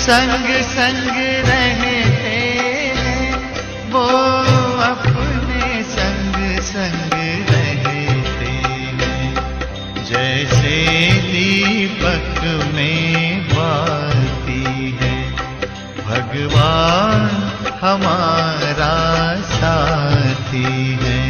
संग संग रहते हैं, वो अपने संग संग रहते हैं। जैसे दीपक में बाती है, भगवान हमारा साथी है।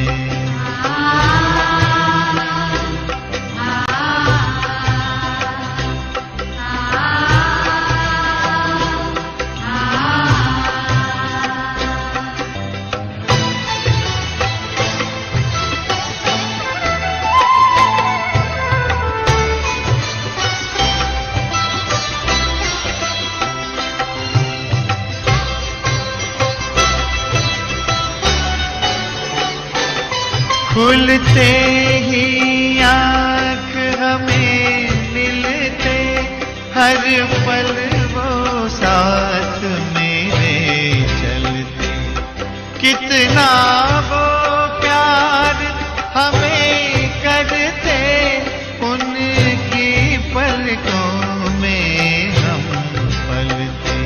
खुलते ही आँख हमें मिलते, हर पल वो साथ मेरे चलते। कितना वो प्यार हमें करते, उनकी पलकों में हम पलते।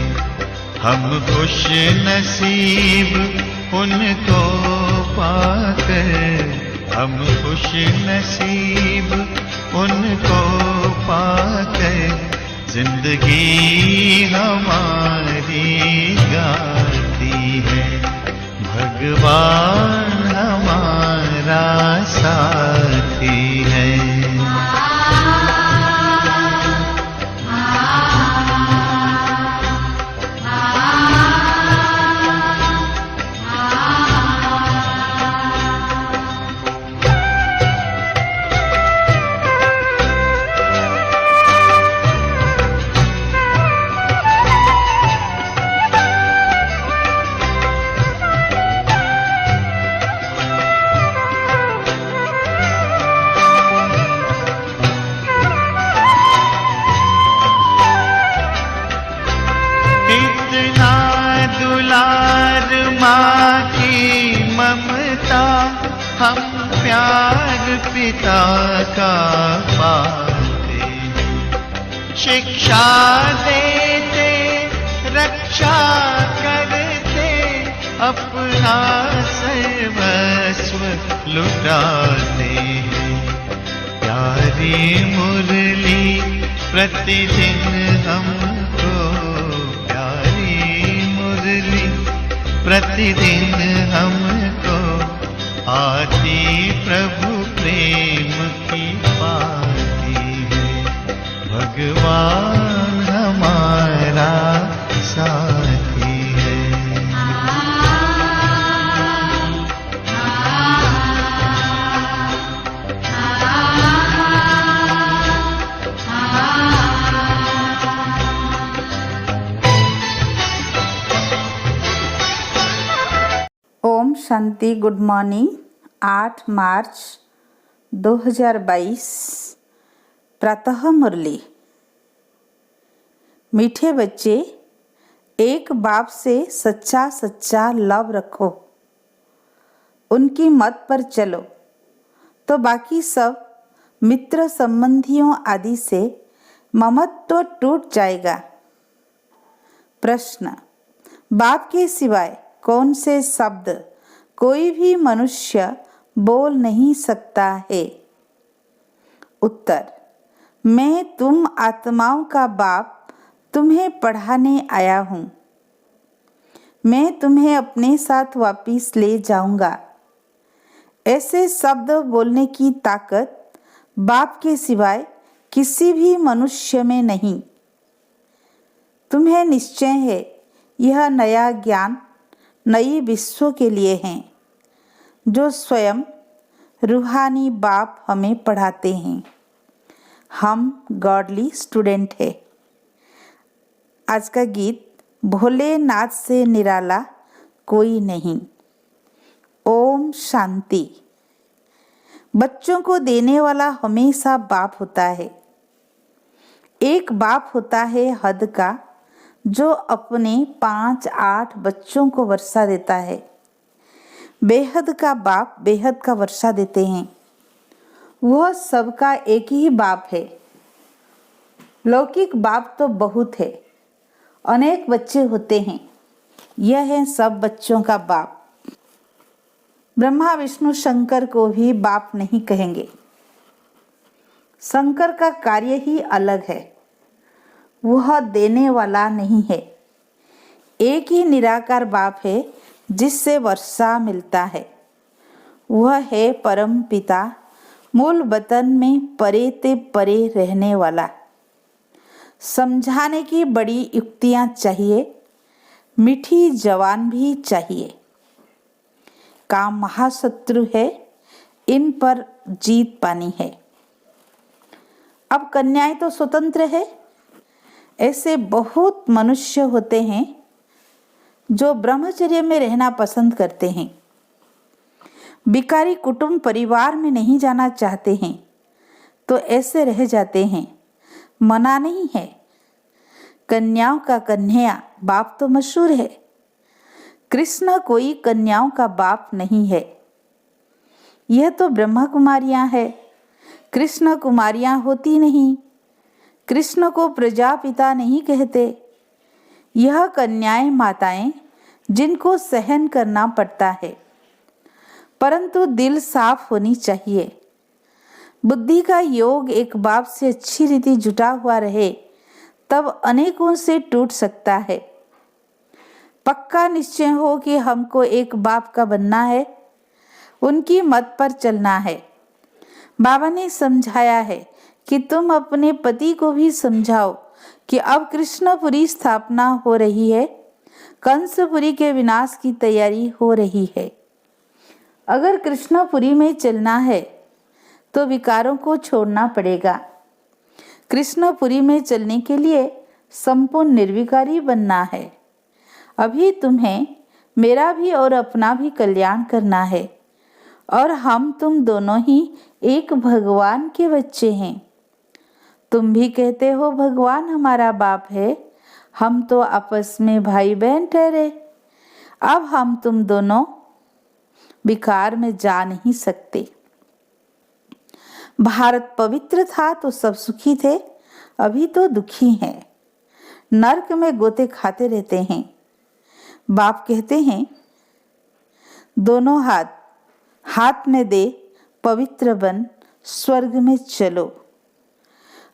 हम खुश नसीब उनको पाकर, हम खुश नसीब उनको पाकर, जिंदगी हमारी गाती है। भगवान हमारा साथी है। दुलार माँ की ममता, हम प्यार पिता का पाते। शिक्षा देते, रक्षा करते, अपना सर्वस्व लुटाते। प्यारी मुरली प्रतिदिन हमको, प्रतिदिन हमको आती प्रभु प्रेम की पाती है। भगवान हमारा साथी है। ओम शांति। Good morning. 8 मार्च 2022 प्रातः मुरली। मीठे बच्चे, एक बाप से सच्चा सच्चा लव रखो, उनकी मत पर चलो तो बाकी सब मित्र संबंधियों आदि से ममत्व टूट जाएगा। प्रश्न, बाप के सिवाय कौन से शब्द कोई भी मनुष्य बोल नहीं सकता है? उत्तर, मैं तुम आत्माओं का बाप तुम्हें पढ़ाने आया हूँ। मैं तुम्हें अपने साथ वापिस ले जाऊंगा। ऐसे शब्द बोलने की ताकत बाप के सिवाय किसी भी मनुष्य में नहीं। तुम्हें निश्चय है यह नया ज्ञान नई विश्व के लिए हैं, जो स्वयं रूहानी बाप हमें पढ़ाते हैं। हम गॉडली स्टूडेंट हैं। आज का गीत, भोलेनाथ से निराला कोई नहीं। ओम शांति। बच्चों को देने वाला हमेशा बाप होता है। एक बाप होता है हद का, जो अपने 5-8 बच्चों को वर्षा देता है। बेहद का बाप बेहद का वर्षा देते हैं। वह सबका एक ही बाप है। लौकिक बाप तो बहुत है अनेक बच्चे होते हैं, यह है सब बच्चों का बाप। ब्रह्मा विष्णु शंकर को भी बाप नहीं कहेंगे। शंकर का कार्य ही अलग है, वह देने वाला नहीं है। एक ही निराकार बाप है जिससे वर्षा मिलता है, वह है परम पिता, मूल वतन में परे ते परे रहने वाला। समझाने की बड़ी युक्तियां चाहिए, मीठी जवान भी चाहिए। काम महाशत्रु है, इन पर जीत पानी है। अब कन्याएं तो स्वतंत्र है। ऐसे बहुत मनुष्य होते हैं जो ब्रह्मचर्य में रहना पसंद करते हैं, भिखारी कुटुंब परिवार में नहीं जाना चाहते हैं, तो ऐसे रह जाते हैं। मना नहीं है। कन्याओं का कन्हैया बाप तो मशहूर है, कृष्ण कोई कन्याओं का बाप नहीं है। यह तो ब्रह्मा कुमारियां है, कृष्ण कुमारियां होती नहीं। कृष्ण को प्रजापिता नहीं कहते। यह कन्याएं माताएं जिनको सहन करना पड़ता है, परंतु दिल साफ होनी चाहिए। बुद्धि का योग एक बाप से अच्छी रीति जुटा हुआ रहे तब अनेकों से टूट सकता है। पक्का निश्चय हो कि हमको एक बाप का बनना है, उनकी मत पर चलना है। बाबा ने समझाया है कि तुम अपने पति को भी समझाओ कि अब कृष्णपुरी स्थापना हो रही है, कंसपुरी के विनाश की तैयारी हो रही है। अगर कृष्णपुरी में चलना है तो विकारों को छोड़ना पड़ेगा। कृष्णपुरी में चलने के लिए संपूर्ण निर्विकारी बनना है। अभी तुम्हें मेरा भी और अपना भी कल्याण करना है, और हम तुम दोनों ही एक भगवान के बच्चे हैं। तुम भी कहते हो भगवान हमारा बाप है, हम तो आपस में भाई बहन ठहरे। अब हम तुम दोनों विकार में जा नहीं सकते। भारत पवित्र था तो सब सुखी थे, अभी तो दुखी हैं, नरक में गोते खाते रहते हैं। बाप कहते हैं दोनों हाथ हाथ में दे, पवित्र बन, स्वर्ग में चलो।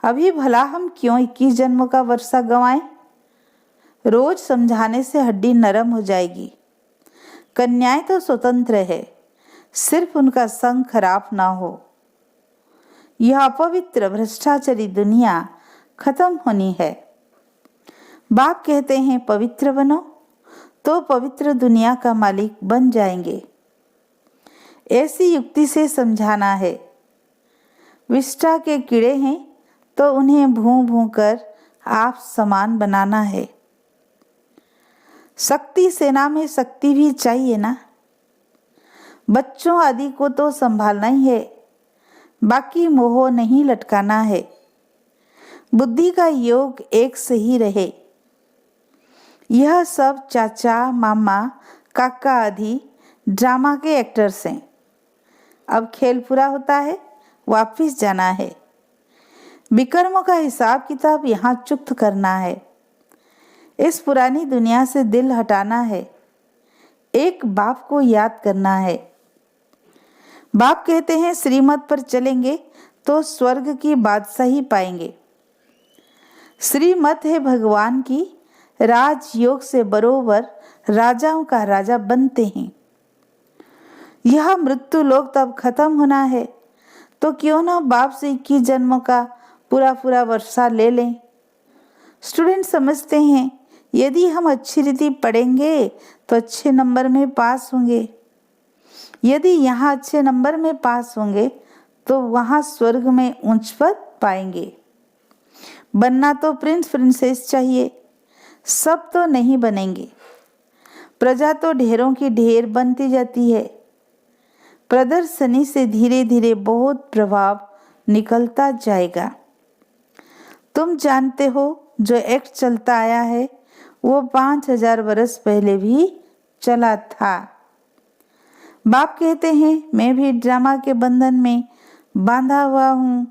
अभी भला हम क्यों 21 जन्मों का वर्षा गंवाएं? रोज समझाने से हड्डी नरम हो जाएगी। कन्याएं तो स्वतंत्र है, सिर्फ उनका संग खराब ना हो। यह अपवित्र भ्रष्टाचारी दुनिया खत्म होनी है। बाप कहते हैं पवित्र बनो, तो पवित्र दुनिया का मालिक बन जाएंगे। ऐसी युक्ति से समझाना है। विष्ठा के कीड़े हैं तो उन्हें भूं भूं कर आप समान बनाना है। शक्ति सेना में शक्ति भी चाहिए ना। बच्चों आदि को तो संभालना ही है, बाकी मोह नहीं लटकाना है। बुद्धि का योग एक सही रहे। यह सब चाचा मामा काका आदि ड्रामा के एक्टर्स हैं। अब खेल पूरा होता है, वापिस जाना है। विकर्मों का हिसाब किताब यहाँ चुक्त करना है। इस पुरानी दुनिया से दिल हटाना है। एक बाप को याद करना है। बाप कहते हैं श्रीमत पर चलेंगे तो स्वर्ग की बादशाही पाएंगे। श्रीमत है भगवान की, राजयोग से बरोबर राजाओं का राजा बनते हैं। यह मृत्यु लोक तब खत्म होना है, तो क्यों ना बाप से 21 जन्मों का पूरा पूरा वर्षा ले लें। स्टूडेंट समझते हैं यदि हम अच्छी रीति पढ़ेंगे तो अच्छे नंबर में पास होंगे। यदि यहाँ अच्छे नंबर में पास होंगे तो वहाँ स्वर्ग में उच्च पद पाएंगे। बनना तो प्रिंस प्रिंसेस चाहिए, सब तो नहीं बनेंगे। प्रजा तो ढेरों की ढेर बनती जाती है। प्रदर्शनी से धीरे धीरे बहुत प्रभाव निकलता जाएगा। तुम जानते हो जो एक्ट चलता आया है वो 5000 वर्ष पहले भी चला था। बाप कहते हैं मैं भी ड्रामा के बंधन में बांधा हुआ हूँ,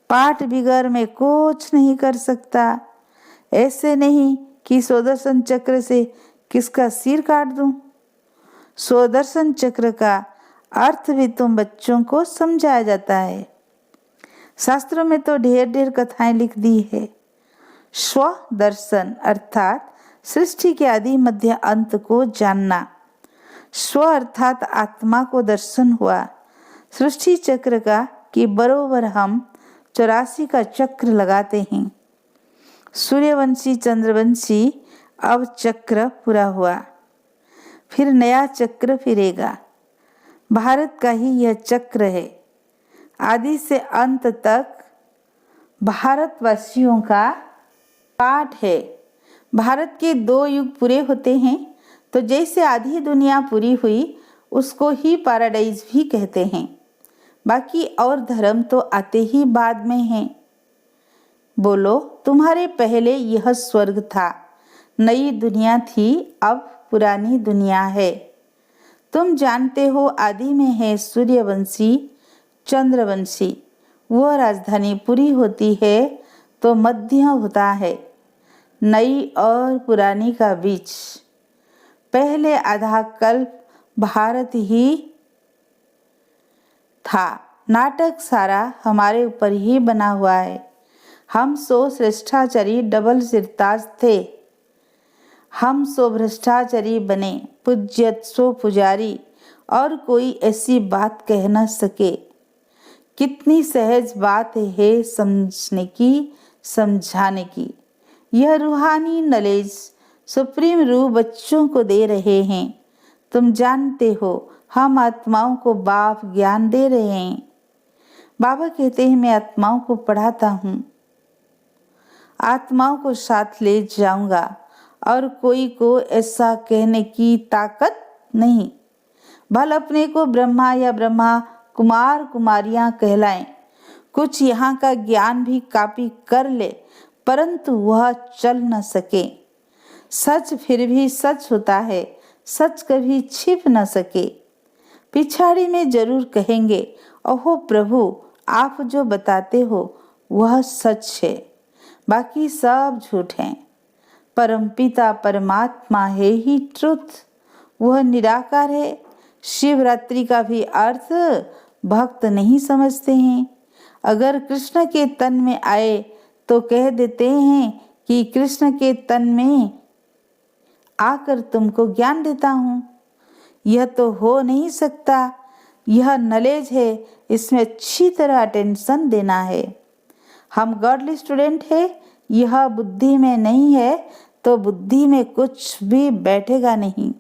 पाठ बिगड़ मैं कुछ नहीं कर सकता। ऐसे नहीं कि सुदर्शन चक्र से किसका सिर काट दूं? सुदर्शन चक्र का अर्थ भी तुम बच्चों को समझाया जाता है। शास्त्रों में तो ढेर ढेर कथाएं लिख दी है। स्व दर्शन अर्थात सृष्टि के आदि मध्य अंत को जानना। स्व अर्थात आत्मा को दर्शन हुआ सृष्टि चक्र का कि बरोबर हम 84 का चक्र लगाते हैं। सूर्यवंशी चंद्रवंशी अब चक्र पूरा हुआ, फिर नया चक्र फिरेगा। भारत का ही यह चक्र है। आदि से अंत तक भारतवासियों का पाठ है। भारत के 2 युग पूरे होते हैं तो जैसे आधी दुनिया पूरी हुई उसको ही पैराडाइज भी कहते हैं। बाकी और धर्म तो आते ही बाद में हैं। बोलो, तुम्हारे पहले यह स्वर्ग था, नई दुनिया थी, अब पुरानी दुनिया है। तुम जानते हो आदि में है सूर्यवंशी चंद्रवंशी। वह राजधानी पूरी होती है तो मध्य होता है नई और पुरानी का बीच। पहले आधा कल्प भारत ही था। नाटक सारा हमारे ऊपर ही बना हुआ है। हम सो श्रेष्ठाचारी डबल सिरताज थे, हम सो भ्रष्टाचारी बने पूज्यत सो पुजारी, और कोई ऐसी बात कह न सके। कितनी सहज बात है समझने की, समझाने की। यह रूहानी नॉलेज सुप्रीम रूह बच्चों को दे रहे हैं। तुम जानते हो हम आत्माओं को बाप ज्ञान दे रहे हैं। बाबा कहते हैं मैं आत्माओं को पढ़ाता हूँ, आत्माओं को साथ ले जाऊंगा और कोई को ऐसा कहने की ताकत नहीं। भल अपने को ब्रह्मा या ब्रह्मा कुमार कुमारियां कहलाएं, कुछ यहाँ का ज्ञान भी कॉपी कर ले, परंतु वह चल न सके। सच फिर भी सच होता है, सच कभी छिप न सके। पिछाड़ी में जरूर कहेंगे, ओहो प्रभु, आप जो बताते हो वह सच है, बाकी सब झूठ है। परमपिता परमात्मा है ही ट्रुथ, वह निराकार है। शिवरात्रि का भी अर्थ भक्त नहीं समझते हैं। अगर कृष्ण के तन में आए तो कह देते हैं कि कृष्ण के तन में आकर तुमको ज्ञान देता हूँ। यह तो हो नहीं सकता। यह नॉलेज है, इसमें अच्छी तरह अटेंशन देना है। हम गॉडली स्टूडेंट है, यह बुद्धि में नहीं है तो बुद्धि में कुछ भी बैठेगा नहीं।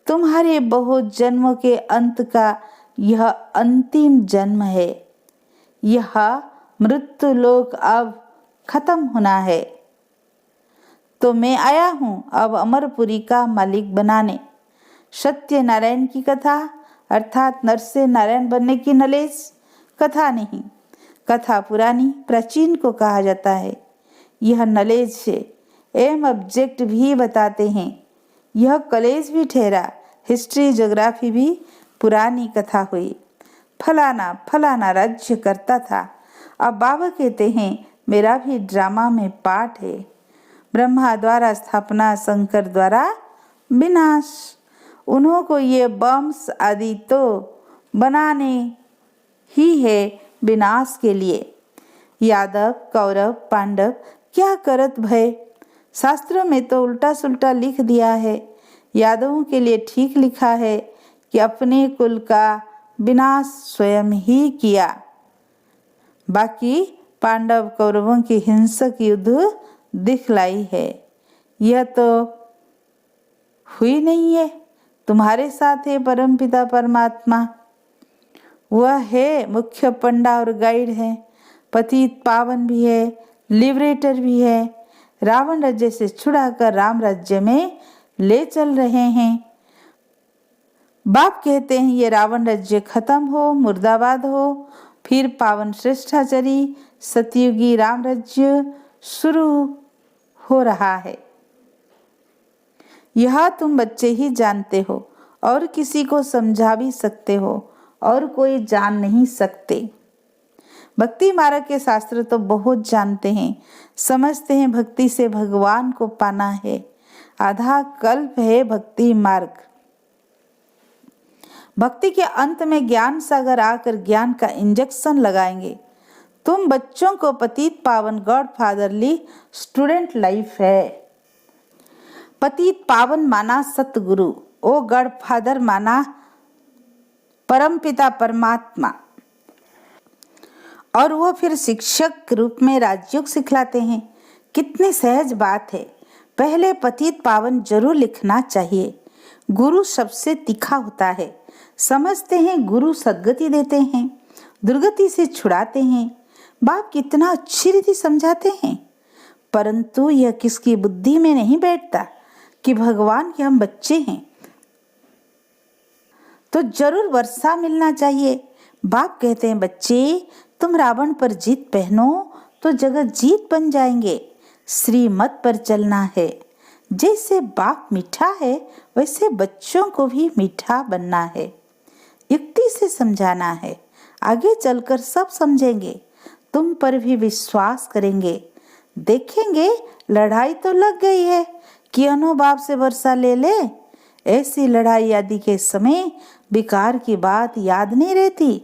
तुम्हारे बहुत जन्मों के अंत का यह अंतिम जन्म है। यह मृत्यु लोक अब खत्म होना है। तो मैं आया हूँ अब अमरपुरी का मालिक बनाने। सत्यनारायण की कथा अर्थात नर से नारायण बनने की नॉलेज कथा नहीं, कथा पुरानी प्राचीन को कहा जाता है। यह नॉलेज से एम ऑब्जेक्ट भी बताते हैं। यह कॉलेज भी ठहरा, हिस्ट्री ज्योग्राफी भी पुरानी कथा हुई। फलाना फलाना राज्य करता था। अब बाबा कहते हैं मेरा भी ड्रामा में पार्ट है। ब्रह्मा द्वारा स्थापना, शंकर द्वारा विनाश। उन्हों को ये बम्स आदि तो बनाने ही है विनाश के लिए। यादव कौरव पांडव क्या करत भय। शास्त्रों में तो उल्टा सुल्टा लिख दिया है। यादवों के लिए ठीक लिखा है कि अपने कुल का विनाश स्वयं ही किया। बाकी पांडव कौरवों की हिंसक युद्ध दिखलाई है। यह तो हुई नहीं है। तुम्हारे साथ है परमपिता परमात्मा। वह है मुख्य पंडा और गाइड है, पतित पावन भी है, लिबरेटर भी है। रावण राज्य से छुड़ाकर राम राज्य में ले चल रहे हैं। बाप कहते हैं ये रावण राज्य खत्म हो, मुर्दाबाद हो, फिर पावन श्रेष्ठाचारी सतयुगी राम राज्य शुरू हो रहा है। यह तुम बच्चे ही जानते हो और किसी को समझा भी सकते हो और कोई जान नहीं सकते। भक्ति मार्ग के शास्त्र तो बहुत जानते हैं, समझते हैं भक्ति से भगवान को पाना है। आधा कल्प है भक्ति मार्ग। भक्ति के अंत में ज्ञान सागर आकर ज्ञान का इंजेक्शन लगाएंगे। तुम बच्चों को पतित पावन गॉड फादरली स्टूडेंट लाइफ है। पतित पावन माना सतगुरु, ओ गॉड फादर माना परमपिता परमात्मा, और वो फिर शिक्षक रूप में राजयोग सिखलाते हैं। कितनी सहज बात है। पहले पतित पावन जरूर लिखना चाहिए। गुरु सबसे तीखा होता है। समझते हैं गुरु सद्गति देते हैं, दुर्गति से छुड़ाते हैं। बाप कितना अच्छी रीति समझाते हैं, परंतु यह किसकी बुद्धि में नहीं बैठता कि भगवान के हम बच्चे हैं तो जरूर वर्षा मिलना चाहिए। बाप कहते हैं बच्चे, तुम रावण पर जीत पहनो तो जगत जीत बन जाएंगे। श्रीमत पर चलना है। जैसे बाप मीठा है वैसे बच्चों को भी मीठा बनना है। युक्ति से समझाना है। आगे चलकर सब समझेंगे, तुम पर भी विश्वास करेंगे। देखेंगे लड़ाई तो लग गई है कि अनो बाप से वर्षा ले ले। ऐसी लड़ाई आदि के समय विकार की बात याद नहीं रहती।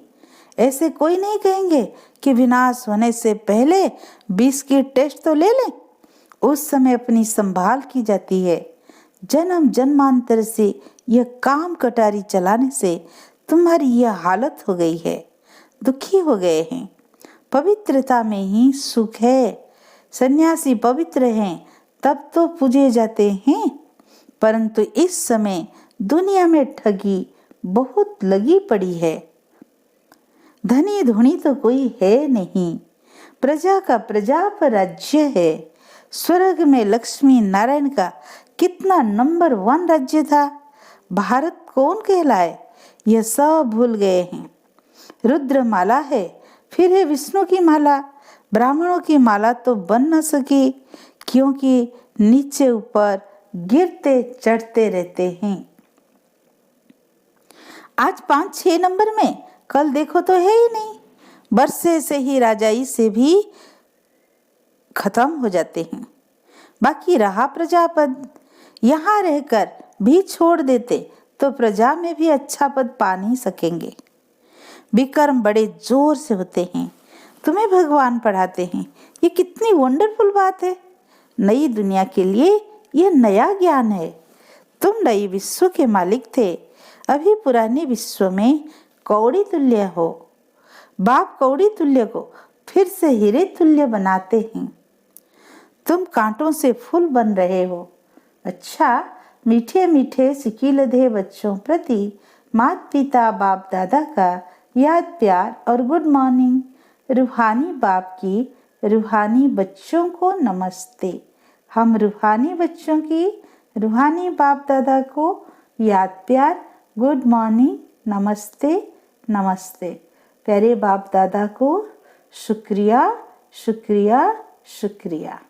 ऐसे कोई नहीं कहेंगे कि विनाश होने से पहले 20 की टेस्ट तो ले लें। उस समय अपनी संभाल की जाती है। जन्म जन्मांतर से यह काम कटारी चलाने से तुम्हारी यह हालत हो गई है। दुखी हो गए हैं। पवित्रता में ही सुख है। सन्यासी पवित्र हैं तब तो पूजे जाते हैं, परंतु इस समय दुनिया में ठगी बहुत लगी पड़ी है। धनी धुनी तो कोई है नहीं। प्रजा का प्रजा पर राज्य है। स्वर्ग में लक्ष्मी नारायण का कितना नंबर 1 राज्य था। भारत कौन कहलाए यह सब भूल गए हैं। रुद्र माला है, फिर है विष्णु की माला। ब्राह्मणों की माला तो बन न सकी, क्योंकि नीचे ऊपर गिरते चढ़ते रहते हैं। आज 5-6 नंबर में, कल देखो तो है ही नहीं। बरसे से ही राजाई से भी खत्म हो जाते हैं। बाकी रहा प्रजापद, यहाँ रहकर भी छोड़ देते तो प्रजा में भी अच्छा पद पा नहीं सकेंगे। विकर्म बड़े जोर से होते हैं। तुम्हें भगवान पढ़ाते हैं। ये कितनी वंडरफुल बात है। नई दुनिया के लिए यह नया ज्ञान है। तुम नई विश्व के मालिक थे, अभी पुराने विश्व में कौड़ी तुल्य हो। बाप कौड़ी तुल्य को फिर से हीरे तुल्य बनाते हैं। तुम कांटों से फूल बन रहे हो। अच्छा, मीठे मीठे सिकीलधे बच्चों प्रति माता पिता बाप दादा का याद प्यार और गुड मॉर्निंग। रूहानी बाप की रूहानी बच्चों को नमस्ते। हम रूहानी बच्चों की रूहानी बाप दादा को याद प्यार गुड मॉर्निंग नमस्ते नमस्ते। प्यारे बाप दादा को शुक्रिया शुक्रिया शुक्रिया।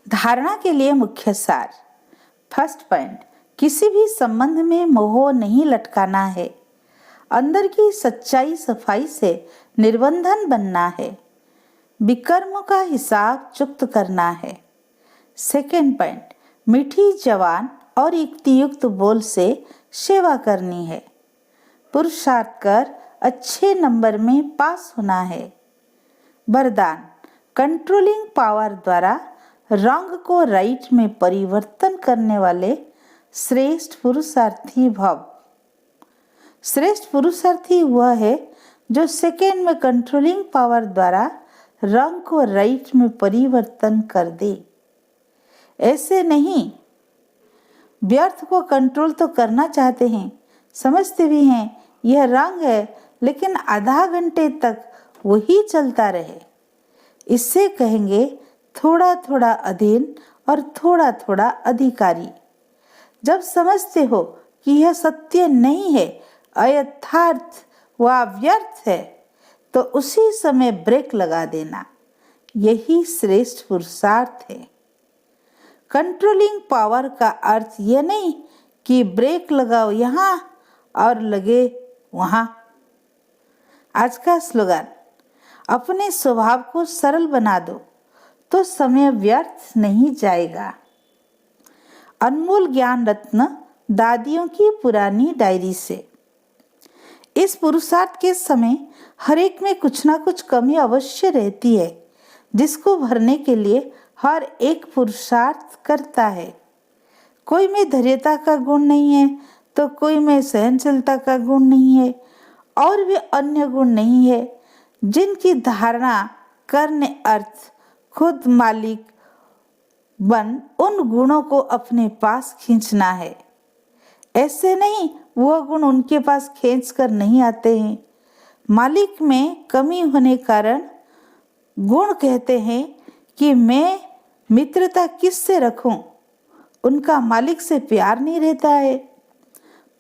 धारणा के लिए मुख्य सार। फर्स्ट पॉइंट, किसी भी संबंध में मोह नहीं लटकाना है। अंदर की सच्चाई सफाई से निर्बंधन बनना है। विकर्मों का हिसाब चुक्त करना है। सेकेंड पॉइंट, मीठी जवान और युक्तियुक्त बोल से सेवा करनी है। पुरुषार्थ कर अच्छे नंबर में पास होना है। वरदान, कंट्रोलिंग पावर द्वारा रंग को राइट में परिवर्तन करने वाले श्रेष्ठ पुरुषार्थी भव। श्रेष्ठ पुरुषार्थी वह है जो सेकेंड में कंट्रोलिंग पावर द्वारा रंग को राइट में परिवर्तन कर दे। ऐसे नहीं, व्यर्थ को कंट्रोल तो करना चाहते हैं, समझते भी हैं यह रंग है, लेकिन आधा घंटे तक वही चलता रहे। इससे कहेंगे थोड़ा थोड़ा अधीन और थोड़ा थोड़ा अधिकारी। जब समझते हो कि यह सत्य नहीं है, अयथार्थ व व्यर्थ है, तो उसी समय ब्रेक लगा देना। यही श्रेष्ठ पुरुषार्थ है। कंट्रोलिंग पावर का अर्थ यह नहीं कि ब्रेक लगाओ यहाँ और लगे वहाँ। आज का स्लोगन, अपने स्वभाव को सरल बना दो तो समय व्यर्थ नहीं जाएगा। अनमोल ज्ञान रत्न दादियों की पुरानी डायरी से। इस पुरुषार्थ के समय हर एक में कुछ ना कुछ कमी अवश्य रहती है, जिसको भरने के लिए हर एक पुरुषार्थ करता है। कोई में धैर्यता का गुण नहीं है तो कोई में सहनशीलता का गुण नहीं है, और भी अन्य गुण नहीं है जिनकी धारणा करने अर्थ खुद मालिक बन उन गुणों को अपने पास खींचना है। ऐसे नहीं, वह गुण उनके पास खींच कर नहीं आते हैं। मालिक में कमी होने कारण गुण कहते हैं कि मैं मित्रता किससे रखूं, उनका मालिक से प्यार नहीं रहता है।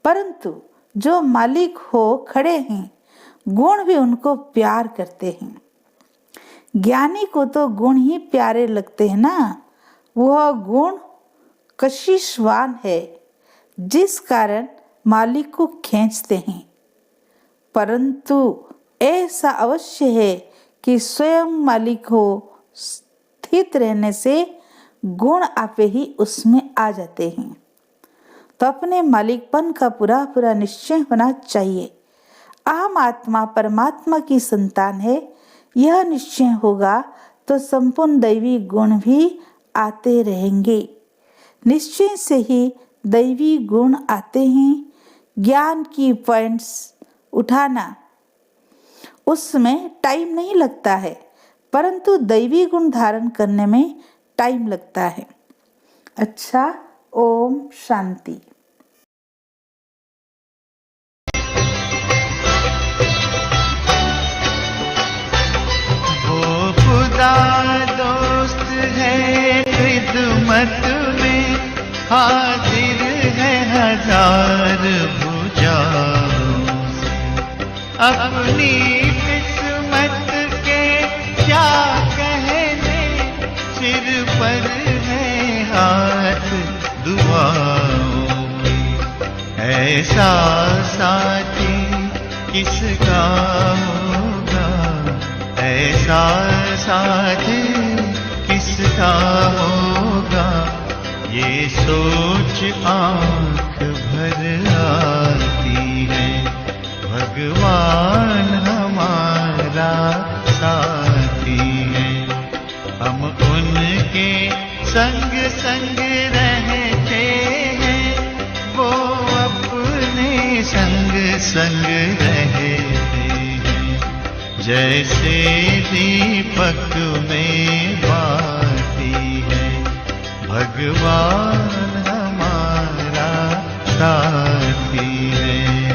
परंतु जो मालिक हो खड़े हैं, गुण भी उनको प्यार करते हैं। ज्ञानी को तो गुण ही प्यारे लगते हैं ना, वह गुण कशिशवान है जिस कारण मालिक को खींचते हैं। परंतु ऐसा अवश्य है कि स्वयं मालिक हो स्थित रहने से गुण आपे ही उसमें आ जाते हैं। तो अपने मालिकपन का पूरा पूरा निश्चय होना चाहिए। अहम आत्मा परमात्मा की संतान है, यह निश्चय होगा तो संपूर्ण दैवी गुण भी आते रहेंगे। निश्चय से ही दैवी गुण आते हैं। ज्ञान की पॉइंट्स उठाना, उसमें टाइम नहीं लगता है, परंतु दैवी गुण धारण करने में टाइम लगता है। अच्छा, ओम शांति। वो खुदा दोस्त है खिदमत में, हाजिर है हजार भुजाओं से। अपनी किस्मत के क्या कहने, सिर पर है हाथ दुआओं के। ऐसा साथी किसका होगा, ऐसा साथी किसका होगा, ये सोच आँख भर आती है। भगवान हमारा साथी है, हम उनके संग संग रहते हैं, वो अपने संग संग रहते हैं। जैसे दीपक में बाती है, भगवान हमारा साथी है।